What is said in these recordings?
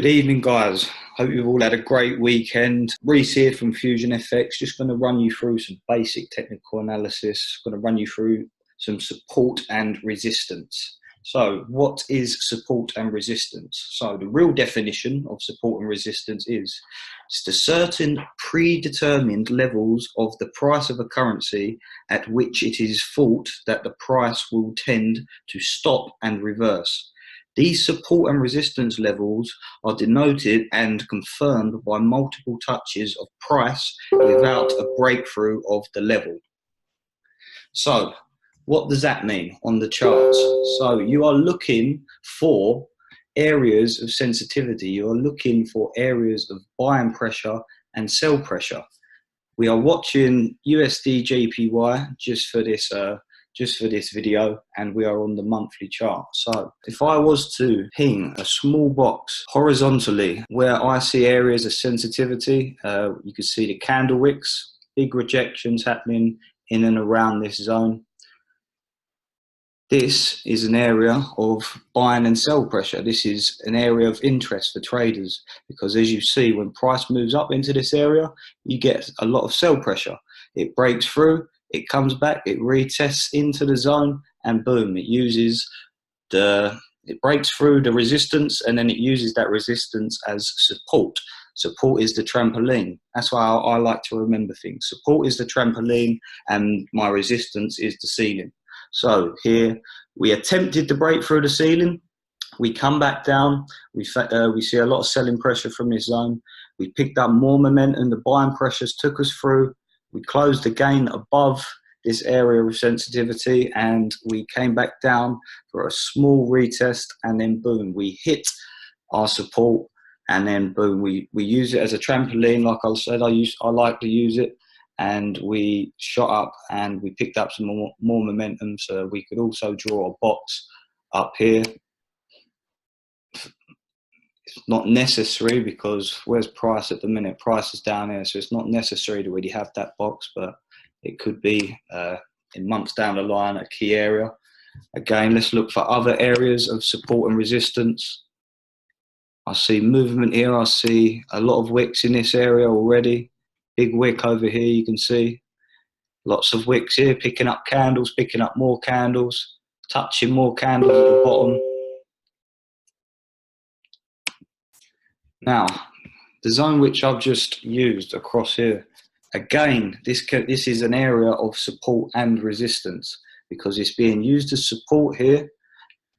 Good evening, guys. Hope you've all had a great weekend. Reese here from Fusion FX. Just going to run you through some basic technical analysis. Going to run you through some support and resistance. So what is support and resistance? So the real definition of support and resistance is it's the certain predetermined levels of the price of a currency at which it is thought that the price will tend to stop and reverse. These support and resistance levels are denoted and confirmed by multiple touches of price without a breakthrough of the level. So, what does that mean on the charts? So, you are looking for areas of sensitivity. You are looking for areas of buying pressure and sell pressure. We are watching USD JPY just for this video, and we are on the monthly chart. So if I was to ping a small box horizontally where I see areas of sensitivity, you can see the candle wicks, big rejections happening in and around this zone. This is an area of buying and sell pressure. This is an area of interest for traders because, as you see, when price moves up into this area, you get a lot of sell pressure. It breaks through, it comes back, it retests into the zone, and boom, it breaks through the resistance, and then it uses that resistance as support. Support is the trampoline. That's why I like to remember things. Support is the trampoline, and my resistance is the ceiling. So here we attempted to break through the ceiling. We come back down. We see a lot of selling pressure from this zone. We picked up more momentum. The buying pressures took us through. We closed again above this area of sensitivity, and we came back down for a small retest, and then boom, we hit our support, and then boom, we use it as a trampoline. Like I said, I like to use it, and we shot up and we picked up some more momentum, so we could also draw a box up here. It's not necessary because where's price at the minute? Price is down here, so it's not necessary to really have that box, but it could be in months down the line a key area. Again, let's look for other areas of support and resistance. I see movement here. I see a lot of wicks in this area already. Big wick over here, you can see. Lots of wicks here, picking up candles, picking up more candles, touching more candles at the bottom. Now, the zone which I've just used across here, again, this is an area of support and resistance because it's being used as support here,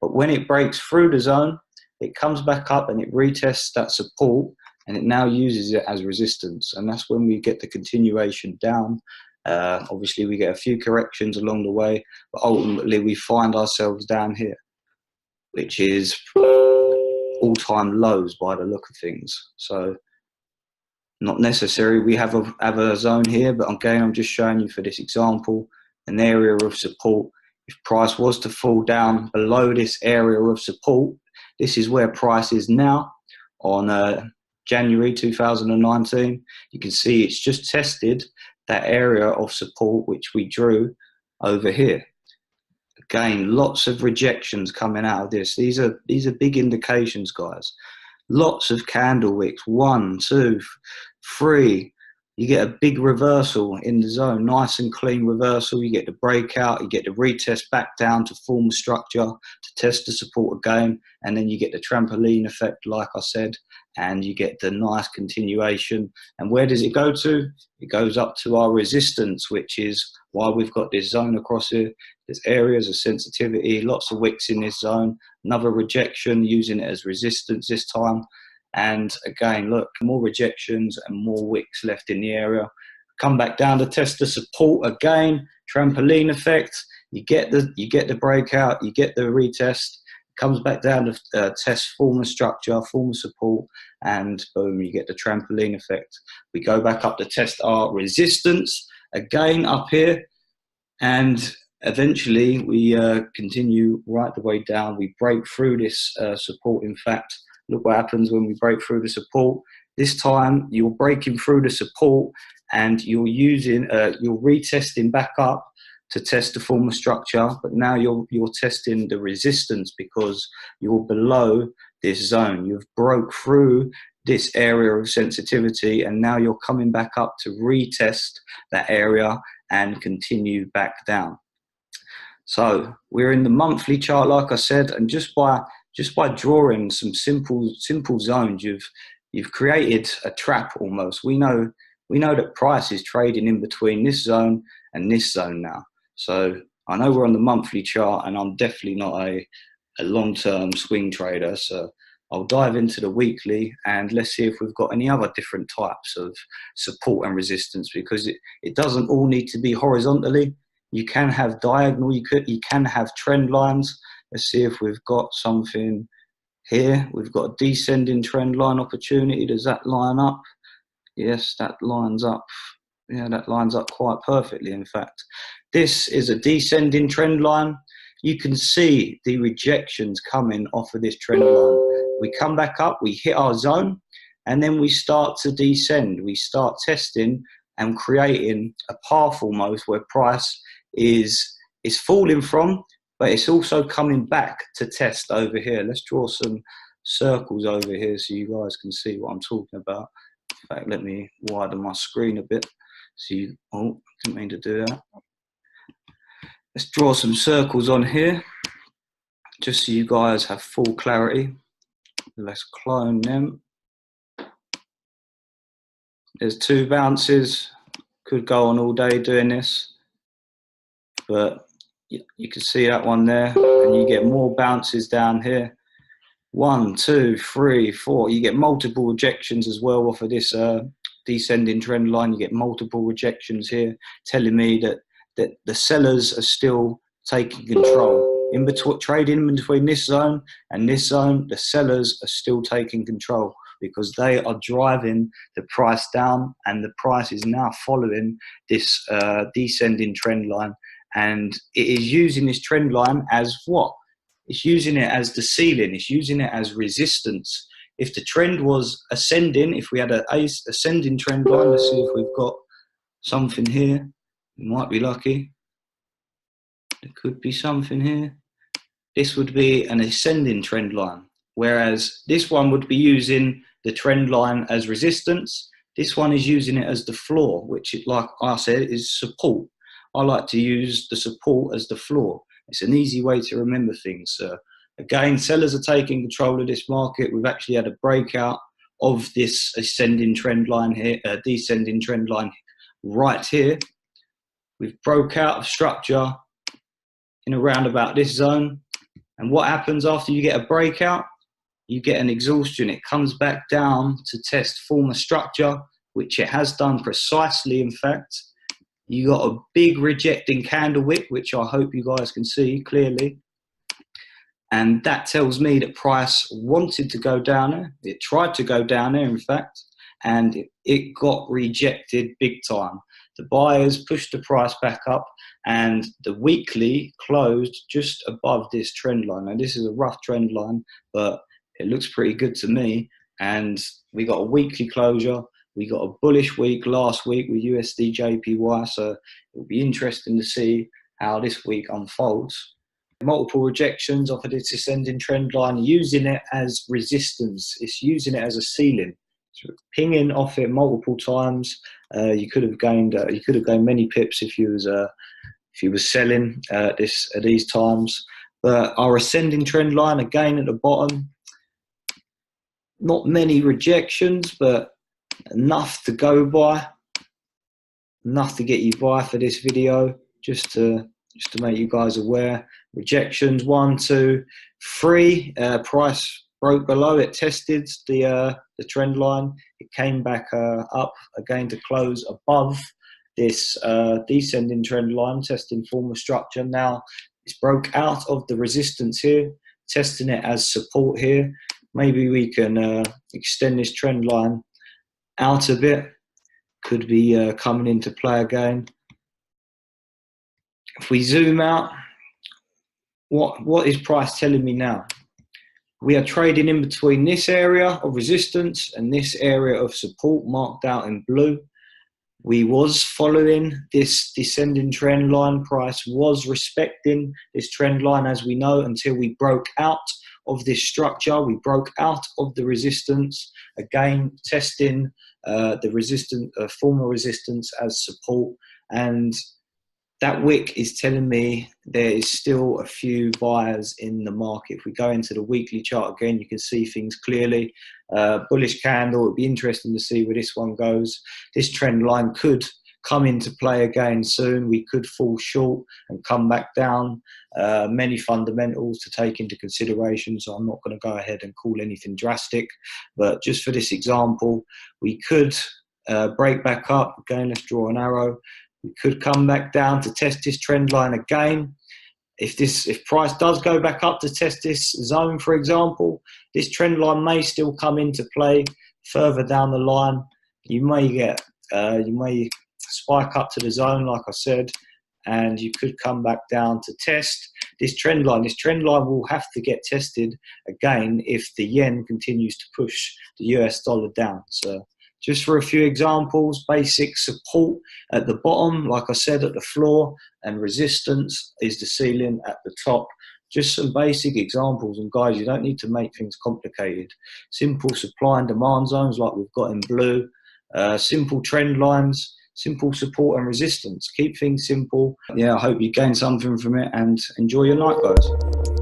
but when it breaks through the zone, it comes back up and it retests that support, and it now uses it as resistance, and that's when we get the continuation down. Obviously, we get a few corrections along the way, but ultimately we find ourselves down here, which is all-time lows by the look of things. So not necessary. We have a zone here, but again, I'm just showing you for this example an area of support. If price was to fall down below this area of support, this is where price is now on January 2019. You can see it's just tested that area of support which we drew over here. Again, lots of rejections coming out of this. These are big indications, guys. Lots of candle wicks, 1, 2, 3. You get a big reversal in the zone, nice and clean reversal. You get the breakout, you get the retest back down to form a structure to test the support again, and then you get the trampoline effect, like I said, and you get the nice continuation. And where does it go to? It goes up to our resistance, which is why we've got this zone across here. There's areas of sensitivity, lots of wicks in this zone, another rejection, using it as resistance this time. And again, look, more rejections and more wicks left in the area. Come back down to test the support again, trampoline effect. You get the breakout, you get the retest, comes back down to test form a structure, form a support, and boom, you get the trampoline effect. We go back up to test our resistance again up here, and eventually we continue right the way down. We break through this support. In fact, look what happens when we break through the support. This time you're breaking through the support and you're retesting back up to test the former structure, but now you're testing the resistance because you're below this zone. You've broke through this area of sensitivity, and now you're coming back up to retest that area and continue back down. So we're in the monthly chart, like I said, and just by drawing some simple zones, you've created a trap almost. We know that price is trading in between this zone and this zone now. So I know we're on the monthly chart, and I'm definitely not a long-term swing trader. So I'll dive into the weekly, and let's see if we've got any other different types of support and resistance, because it doesn't all need to be horizontally. You can have diagonal, you can have trend lines. Let's see if we've got something here. We've got a descending trend line opportunity. Does that line up? Yes, that lines up. Yeah, that lines up quite perfectly, in fact. This is a descending trend line. You can see the rejections coming off of this trend line. We come back up, we hit our zone, and then we start to descend. We start testing and creating a path almost where price is falling from, but it's also coming back to test over here. Let's draw some circles over here so you guys can see what I'm talking about. In fact, let me widen my screen a bit. Oh, didn't mean to do that. Let's draw some circles on here, just so you guys have full clarity. Let's clone them. There's 2 bounces. Could go on all day doing this, but you can see that one there, and you get more bounces down here. 1, 2, 3, 4. You get multiple rejections as well off of this descending trend line. You get multiple rejections here, telling me that the sellers are still taking control. In between, trading in between this zone and this zone, the sellers are still taking control because they are driving the price down, and the price is now following this descending trend line, and it is using this trend line as what? It's using it as the ceiling. It's using it as resistance. If the trend was ascending, if we had an ascending trend line, let's see if we've got something here. We might be lucky. There could be something here. This would be an ascending trend line, whereas this one would be using the trend line as resistance. This one is using it as the floor, which, like I said, is support. I like to use the support as the floor. It's an easy way to remember things. Again, sellers are taking control of this market. We've actually had a breakout of this ascending trend line here, descending trend line right here. We've broke out of structure in around about this zone. And what happens after you get a breakout? You get an exhaustion. It comes back down to test former structure, which it has done precisely, in fact. You got a big rejecting candle wick, which I hope you guys can see clearly. And that tells me that price wanted to go down there. It tried to go down there, in fact, and it got rejected big time. The buyers pushed the price back up, and the weekly closed just above this trend line. Now, this is a rough trend line, but it looks pretty good to me. And we got a weekly closure. We got a bullish week last week with USD JPY, so it'll be interesting to see how this week unfolds. Multiple rejections off of this ascending trend line, using it as resistance. It's using it as a ceiling. So pinging off it multiple times. You could have gained many pips if you was selling at these times. But our ascending trend line again at the bottom. Not many rejections, but enough to go by, enough to get you by for this video, just to make you guys aware. Rejections 1, 2, 3. Price broke below it, tested the trend line. It came back up again to close above this descending trend line, testing former structure. Now it's broke out of the resistance here, testing it as support here. Maybe we can extend this trend line out a bit. Could be coming into play again. If we zoom out, what is price telling me now? We are trading in between this area of resistance and this area of support marked out in blue. We was following this descending trend line. Price was respecting this trend line, as we know, until we broke out of this structure. We broke out of the resistance, again testing the resistance, former resistance as support, and that wick is telling me there is still a few buyers in the market. If we go into the weekly chart again, you can see things clearly. Bullish candle, it'd be interesting to see where this one goes. This trend line could come into play again soon. We could fall short and come back down. Many fundamentals to take into consideration, so I'm not going to go ahead and call anything drastic. But just for this example, we could break back up. Again, let's draw an arrow. We could come back down to test this trend line again. If price does go back up to test this zone, for example, this trend line may still come into play further down the line. You may spike up to the zone, like I said, and you could come back down to test this trend line. This trend line will have to get tested again if the yen continues to push the US dollar down. So just for a few examples, basic support at the bottom, like I said, at the floor, and resistance is the ceiling at the top. Just some basic examples, and guys, you don't need to make things complicated. Simple supply and demand zones like we've got in blue, simple trend lines, simple support and resistance. Keep things simple. Yeah, I hope you gain something from it, and enjoy your night, guys.